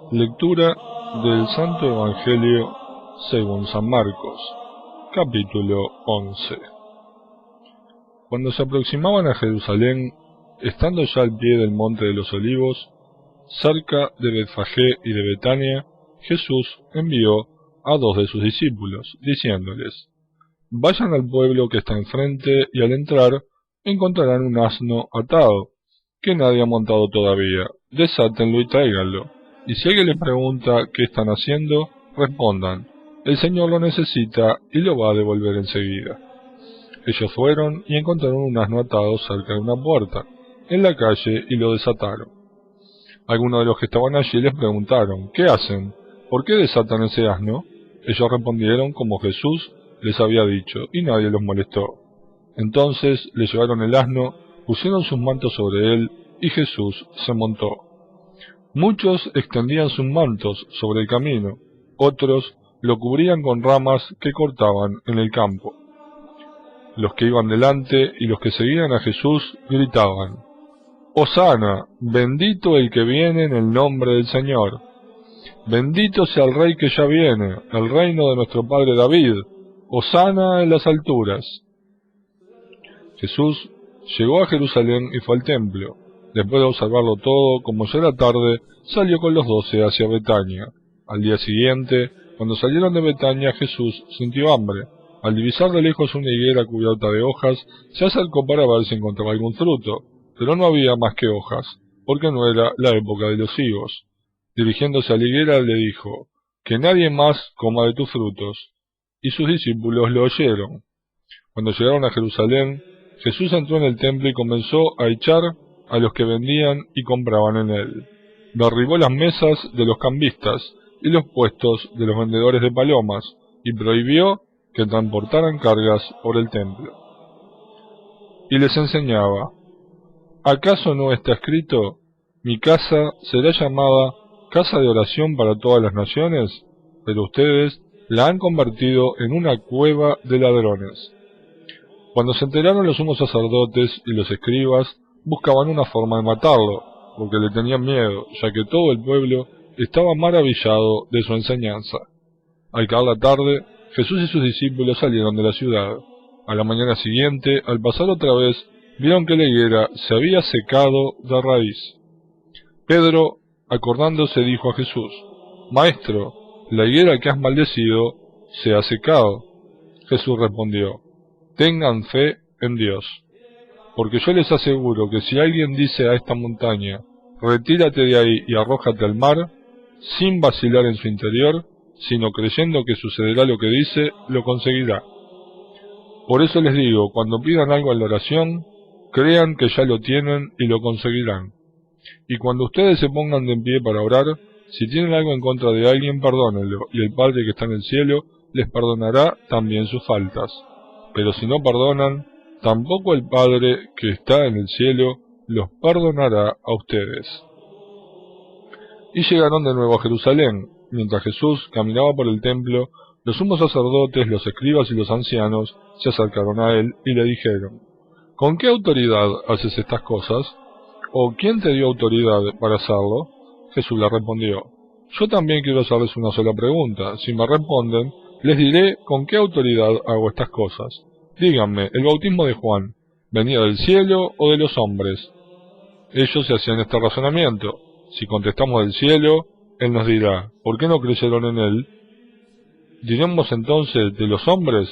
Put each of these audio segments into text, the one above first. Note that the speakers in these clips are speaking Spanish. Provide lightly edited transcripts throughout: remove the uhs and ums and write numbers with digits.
Lectura del Santo Evangelio según San Marcos, capítulo 11. Cuando se aproximaban a Jerusalén, estando ya al pie del monte de los Olivos, cerca de Betfagé y de Betania, Jesús envió a 2 de sus discípulos, diciéndoles: vayan al pueblo que está enfrente, y al entrar encontrarán un asno atado, que nadie ha montado todavía. Desátenlo y tráiganlo. Y si alguien les pregunta qué están haciendo, respondan: el Señor lo necesita y lo va a devolver enseguida. Ellos fueron y encontraron un asno atado cerca de una puerta, en la calle, y lo desataron. Algunos de los que estaban allí les preguntaron: ¿qué hacen? ¿Por qué desatan ese asno? Ellos respondieron como Jesús les había dicho, y nadie los molestó. Entonces le llevaron el asno, pusieron sus mantos sobre él, y Jesús se montó. Muchos extendían sus mantos sobre el camino, otros lo cubrían con ramas que cortaban en el campo. Los que iban delante y los que seguían a Jesús gritaban: Hosana, bendito el que viene en el nombre del Señor. Bendito sea el Rey que ya viene, el reino de nuestro padre David. Hosana en las alturas. Jesús llegó a Jerusalén y fue al templo. Después de observarlo todo, como ya era tarde, salió con los 12 hacia Betania. Al día siguiente, cuando salieron de Betania, Jesús sintió hambre. Al divisar de lejos una higuera cubierta de hojas, se acercó para ver si encontraba algún fruto, pero no había más que hojas, porque no era la época de los higos. Dirigiéndose a la higuera le dijo: que nadie más coma de tus frutos. Y sus discípulos lo oyeron. Cuando llegaron a Jerusalén, Jesús entró en el templo y comenzó a echar a los que vendían y compraban en él. Derribó las mesas de los cambistas y los puestos de los vendedores de palomas, y prohibió que transportaran cargas por el templo. Y les enseñaba: ¿acaso no está escrito: mi casa será llamada casa de oración para todas las naciones? Pero ustedes la han convertido en una cueva de ladrones. Cuando se enteraron, los sumos sacerdotes y los escribas buscaban una forma de matarlo, porque le tenían miedo, ya que todo el pueblo estaba maravillado de su enseñanza. Al caer la tarde, Jesús y sus discípulos salieron de la ciudad. A la mañana siguiente, al pasar otra vez, vieron que la higuera se había secado de raíz. Pedro, acordándose, dijo a Jesús: Maestro, la higuera que has maldecido se ha secado. Jesús respondió: tengan fe en Dios, porque yo les aseguro que si alguien dice a esta montaña: retírate de ahí y arrójate al mar, sin vacilar en su interior, sino creyendo que sucederá lo que dice, lo conseguirá. Por eso les digo, cuando pidan algo en la oración, crean que ya lo tienen y lo conseguirán. Y cuando ustedes se pongan de en pie para orar, si tienen algo en contra de alguien, perdónenlo, y el Padre que está en el cielo les perdonará también sus faltas. Pero si no perdonan, tampoco el Padre que está en el cielo los perdonará a ustedes. Y llegaron de nuevo a Jerusalén. Mientras Jesús caminaba por el templo, los sumos sacerdotes, los escribas y los ancianos se acercaron a él y le dijeron: ¿con qué autoridad haces estas cosas? ¿O quién te dio autoridad para hacerlo? Jesús le respondió: yo también quiero hacerles una sola pregunta. Si me responden, les diré con qué autoridad hago estas cosas. Díganme, ¿el bautismo de Juan venía del cielo o de los hombres? Ellos se hacían este razonamiento. Si contestamos del cielo, él nos dirá: ¿por qué no creyeron en él? Diremos entonces: de los hombres.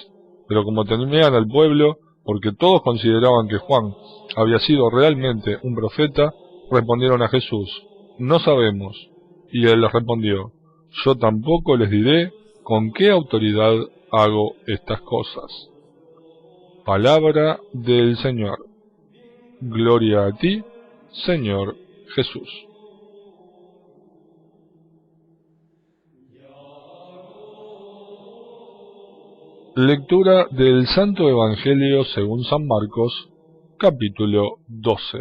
Pero como temían al pueblo, porque todos consideraban que Juan había sido realmente un profeta, respondieron a Jesús: no sabemos. Y él les respondió: yo tampoco les diré con qué autoridad hago estas cosas. Palabra del Señor. Gloria a ti, Señor Jesús. Lectura del Santo Evangelio según San Marcos, capítulo 12.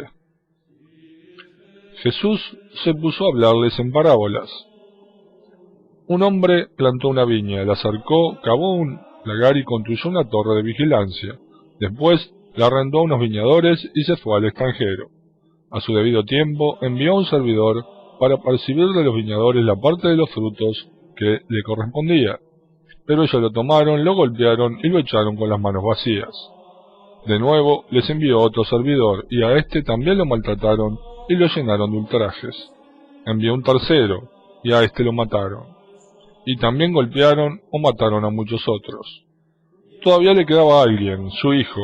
Jesús se puso a hablarles en parábolas. Un hombre plantó una viña, la cercó, cavó un lagar y construyó una torre de vigilancia. Después la arrendó a unos viñadores y se fue al extranjero. A su debido tiempo envió a un servidor para percibir de los viñadores la parte de los frutos que le correspondía. Pero ellos lo tomaron, lo golpearon y lo echaron con las manos vacías. De nuevo les envió otro servidor, y a éste también lo maltrataron y lo llenaron de ultrajes. Envió un tercero, y a éste lo mataron. Y también golpearon o mataron a muchos otros. Todavía le quedaba alguien, su hijo,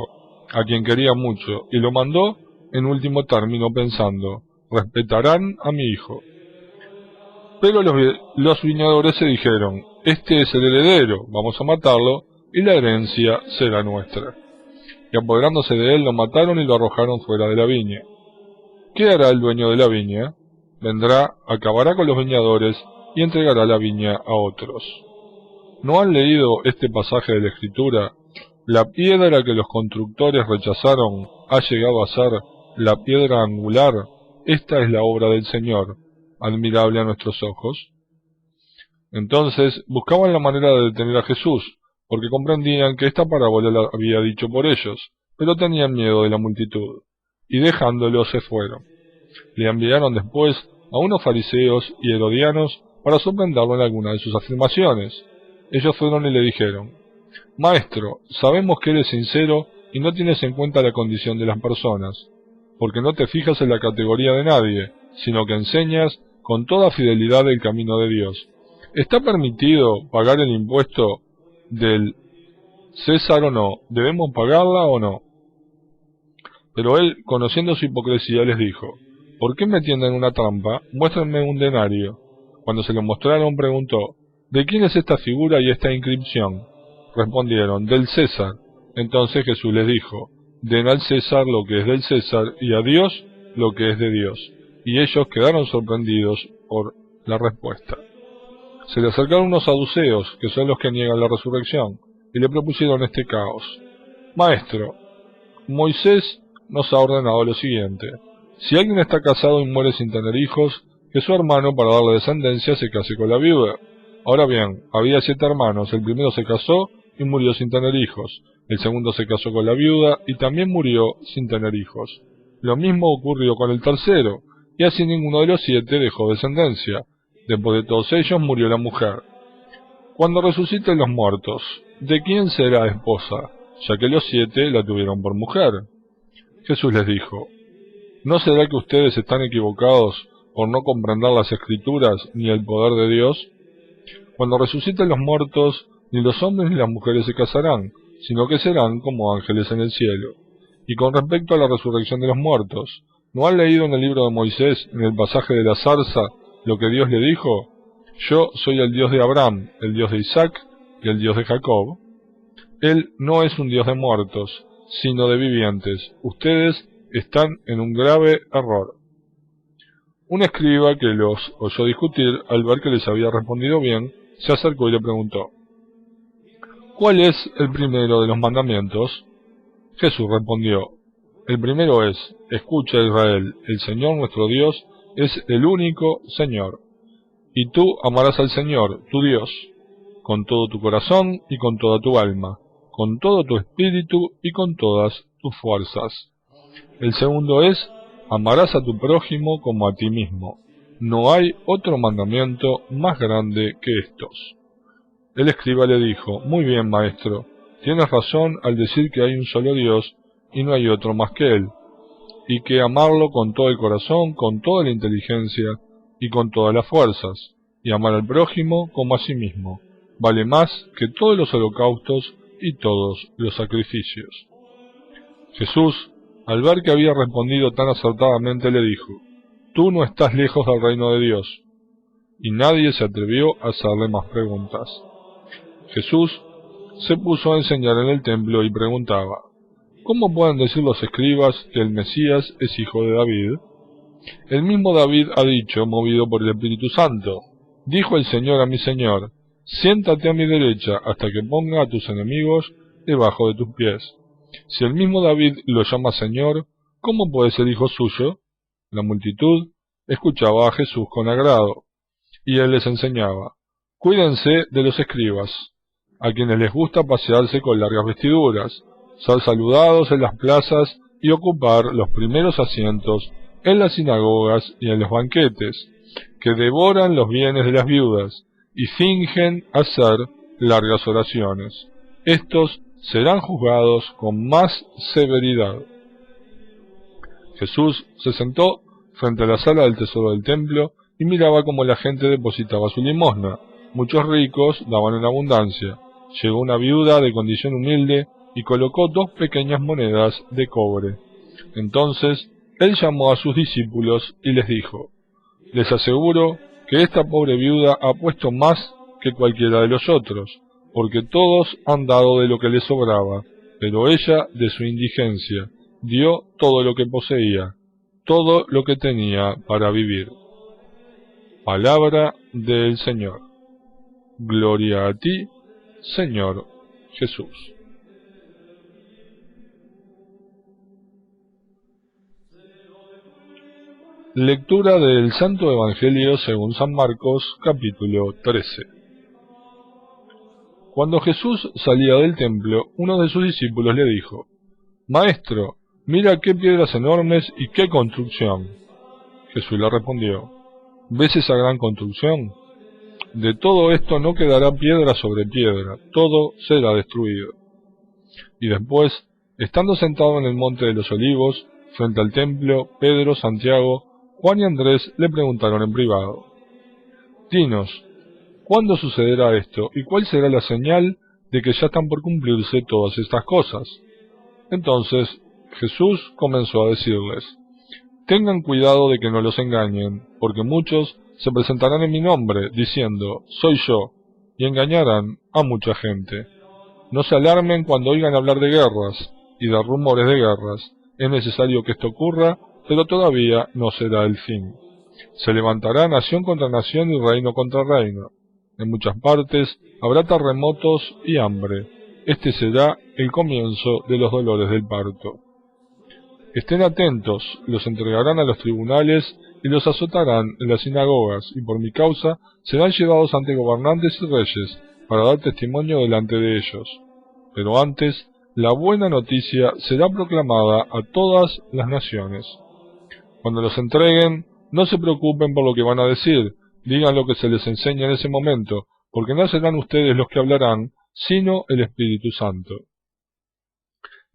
a quien quería mucho, y lo mandó en último término pensando, respetarán a mi hijo. Pero los viñadores se dijeron, este es el heredero, vamos a matarlo, y la herencia será nuestra. Y apoderándose de él lo mataron y lo arrojaron fuera de la viña. ¿Qué hará el dueño de la viña? Vendrá, acabará con los viñadores y entregará la viña a otros. ¿No han leído este pasaje de la Escritura? La piedra que los constructores rechazaron ha llegado a ser la piedra angular. Esta es la obra del Señor, admirable a nuestros ojos. Entonces buscaban la manera de detener a Jesús, porque comprendían que esta parábola la había dicho por ellos, pero tenían miedo de la multitud, y dejándolo se fueron. Le enviaron después a unos fariseos y herodianos para sorprenderlo en alguna de sus afirmaciones. Ellos fueron y le dijeron, Maestro, sabemos que eres sincero y no tienes en cuenta la condición de las personas, porque no te fijas en la categoría de nadie, sino que enseñas con toda fidelidad el camino de Dios. ¿Está permitido pagar el impuesto del César o no? ¿Debemos pagarla o no? Pero él, conociendo su hipocresía, les dijo, ¿por qué me tienden una trampa? Muéstrenme un denario. Cuando se lo mostraron, preguntó, ¿de quién es esta figura y esta inscripción? Respondieron, del César. Entonces Jesús les dijo, den al César lo que es del César y a Dios lo que es de Dios. Y ellos quedaron sorprendidos por la respuesta. Se le acercaron unos saduceos, que son los que niegan la resurrección, y le propusieron este caos. Maestro, Moisés nos ha ordenado lo siguiente. Si alguien está casado y muere sin tener hijos, que su hermano, para darle descendencia, se case con la viuda. Ahora bien, había 7 hermanos, el primero se casó y murió sin tener hijos, el segundo se casó con la viuda y también murió sin tener hijos. Lo mismo ocurrió con el tercero, y así ninguno de los 7 dejó descendencia. Después de todos ellos murió la mujer. Cuando resuciten los muertos, ¿de quién será esposa? Ya que los 7 la tuvieron por mujer. Jesús les dijo, ¿no será que ustedes están equivocados por no comprender las Escrituras ni el poder de Dios? Cuando resuciten los muertos, ni los hombres ni las mujeres se casarán, sino que serán como ángeles en el cielo. Y con respecto a la resurrección de los muertos, ¿no han leído en el libro de Moisés, en el pasaje de la zarza, lo que Dios le dijo? Yo soy el Dios de Abraham, el Dios de Isaac y el Dios de Jacob. Él no es un Dios de muertos, sino de vivientes. Ustedes están en un grave error. Un escriba que los oyó discutir, al ver que les había respondido bien, se acercó y le preguntó, ¿cuál es el primero de los mandamientos? Jesús respondió, el primero es, escucha Israel, el Señor nuestro Dios es el único Señor, y tú amarás al Señor, tu Dios, con todo tu corazón y con toda tu alma, con todo tu espíritu y con todas tus fuerzas. El segundo es, amarás a tu prójimo como a ti mismo. No hay otro mandamiento más grande que estos. El escriba le dijo, muy bien, maestro, tienes razón al decir que hay un solo Dios y no hay otro más que Él, y que amarlo con todo el corazón, con toda la inteligencia y con todas las fuerzas, y amar al prójimo como a sí mismo, vale más que todos los holocaustos y todos los sacrificios. Jesús, al ver que había respondido tan acertadamente, le dijo, tú no estás lejos del reino de Dios. Y nadie se atrevió a hacerle más preguntas. Jesús se puso a enseñar en el templo y preguntaba, ¿cómo pueden decir los escribas que el Mesías es hijo de David? El mismo David ha dicho, movido por el Espíritu Santo, dijo el Señor a mi Señor, siéntate a mi derecha hasta que ponga a tus enemigos debajo de tus pies. Si el mismo David lo llama Señor, ¿cómo puede ser hijo suyo? La multitud escuchaba a Jesús con agrado, y él les enseñaba, cuídense de los escribas, a quienes les gusta pasearse con largas vestiduras, ser saludados en las plazas y ocupar los primeros asientos en las sinagogas y en los banquetes, que devoran los bienes de las viudas y fingen hacer largas oraciones. Estos serán juzgados con más severidad. Jesús se sentó frente a la sala del tesoro del templo y miraba cómo la gente depositaba su limosna. Muchos ricos daban en abundancia. Llegó una viuda de condición humilde y colocó 2 pequeñas monedas de cobre. Entonces él llamó a sus discípulos y les dijo: les aseguro que esta pobre viuda ha puesto más que cualquiera de los otros, porque todos han dado de lo que les sobraba, pero ella, de su indigencia, dio todo lo que poseía, todo lo que tenía para vivir. Palabra del Señor. Gloria a ti, Señor Jesús. Lectura del Santo Evangelio según San Marcos, capítulo 13. Cuando Jesús salía del templo, uno de sus discípulos le dijo: Maestro, mira qué piedras enormes y qué construcción. Jesús le respondió: ¿ves esa gran construcción? De todo esto no quedará piedra sobre piedra, todo será destruido. Y después, estando sentado en el monte de los olivos, frente al templo, Pedro, Santiago, Juan y Andrés le preguntaron en privado: dinos, ¿cuándo sucederá esto y cuál será la señal de que ya están por cumplirse todas estas cosas? Entonces Jesús comenzó a decirles: tengan cuidado de que no los engañen, porque muchos se presentarán en mi nombre, diciendo: soy yo, y engañarán a mucha gente. No se alarmen cuando oigan hablar de guerras y de rumores de guerras. Es necesario que esto ocurra, pero todavía no será el fin. Se levantará nación contra nación y reino contra reino. En muchas partes habrá terremotos y hambre. Este será el comienzo de los dolores del parto. Estén atentos, los entregarán a los tribunales y los azotarán en las sinagogas, y por mi causa serán llevados ante gobernantes y reyes, para dar testimonio delante de ellos. Pero antes, la buena noticia será proclamada a todas las naciones. Cuando los entreguen, no se preocupen por lo que van a decir, digan lo que se les enseña en ese momento, porque no serán ustedes los que hablarán, sino el Espíritu Santo.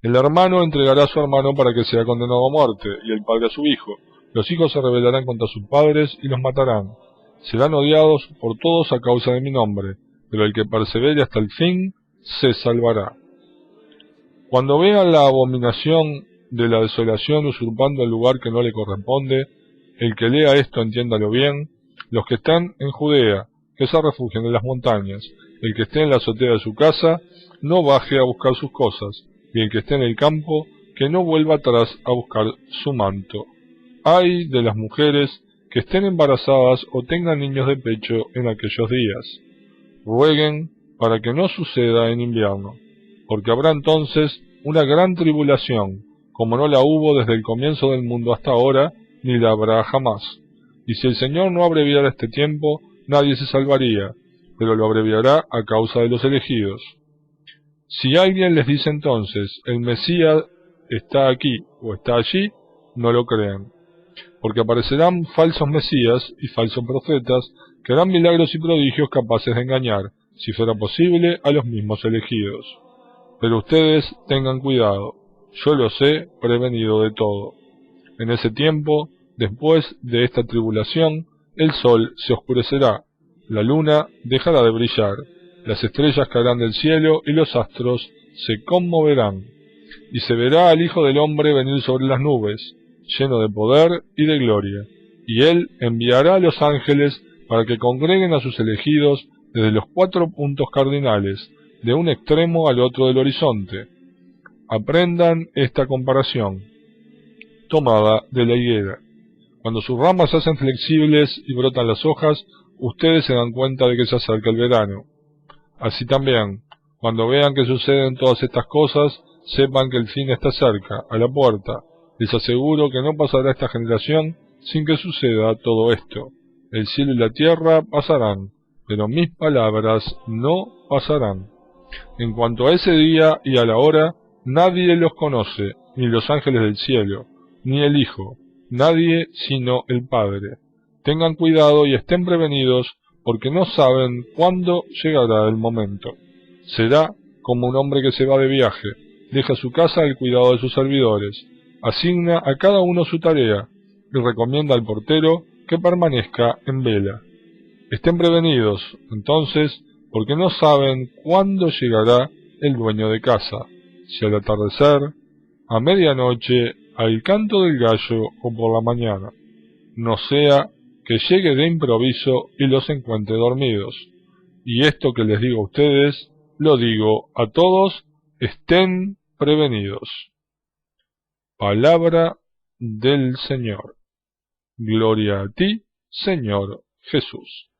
El hermano entregará a su hermano para que sea condenado a muerte, y el padre a su hijo. Los hijos se rebelarán contra sus padres y los matarán. Serán odiados por todos a causa de mi nombre, pero el que persevere hasta el fin se salvará. Cuando vean la abominación de la desolación usurpando el lugar que no le corresponde, el que lea esto entiéndalo bien, los que están en Judea, que se refugien en las montañas, el que esté en la azotea de su casa, no baje a buscar sus cosas, y el que esté en el campo, que no vuelva atrás a buscar su manto. Ay de las mujeres que estén embarazadas o tengan niños de pecho en aquellos días. Rueguen para que no suceda en invierno, porque habrá entonces una gran tribulación, como no la hubo desde el comienzo del mundo hasta ahora, ni la habrá jamás. Y si el Señor no abreviara este tiempo, nadie se salvaría, pero lo abreviará a causa de los elegidos. Si alguien les dice entonces: el Mesías está aquí o está allí, no lo crean, porque aparecerán falsos mesías y falsos profetas que harán milagros y prodigios capaces de engañar, si fuera posible, a los mismos elegidos. Pero ustedes tengan cuidado, yo los he prevenido de todo. En ese tiempo, después de esta tribulación, el sol se oscurecerá, la luna dejará de brillar, las estrellas caerán del cielo y los astros se conmoverán, y se verá al Hijo del Hombre venir sobre las nubes, lleno de poder y de gloria, y él enviará a los ángeles para que congreguen a sus elegidos desde los 4 puntos cardinales, de un extremo al otro del horizonte. Aprendan esta comparación, tomada de la higuera. Cuando sus ramas se hacen flexibles y brotan las hojas, ustedes se dan cuenta de que se acerca el verano. Así también, cuando vean que suceden todas estas cosas, sepan que el fin está cerca, a la puerta. Les aseguro que no pasará esta generación sin que suceda todo esto. El cielo y la tierra pasarán, pero mis palabras no pasarán. En cuanto a ese día y a la hora, Nadie los conoce, ni los ángeles del cielo, ni el Hijo, nadie sino el Padre. Tengan cuidado y estén prevenidos, porque no saben cuándo llegará el momento. Será como un hombre que se va de viaje, deja su casa al cuidado de sus servidores, asigna a cada uno su tarea, y recomienda al portero que permanezca en vela. Estén prevenidos, entonces, porque no saben cuándo llegará el dueño de casa, si al atardecer, a medianoche, al canto del gallo o por la mañana. No sea que llegue de improviso y los encuentre dormidos. Y esto que les digo a ustedes, lo digo a todos, estén prevenidos. Palabra del Señor. Gloria a ti, Señor Jesús.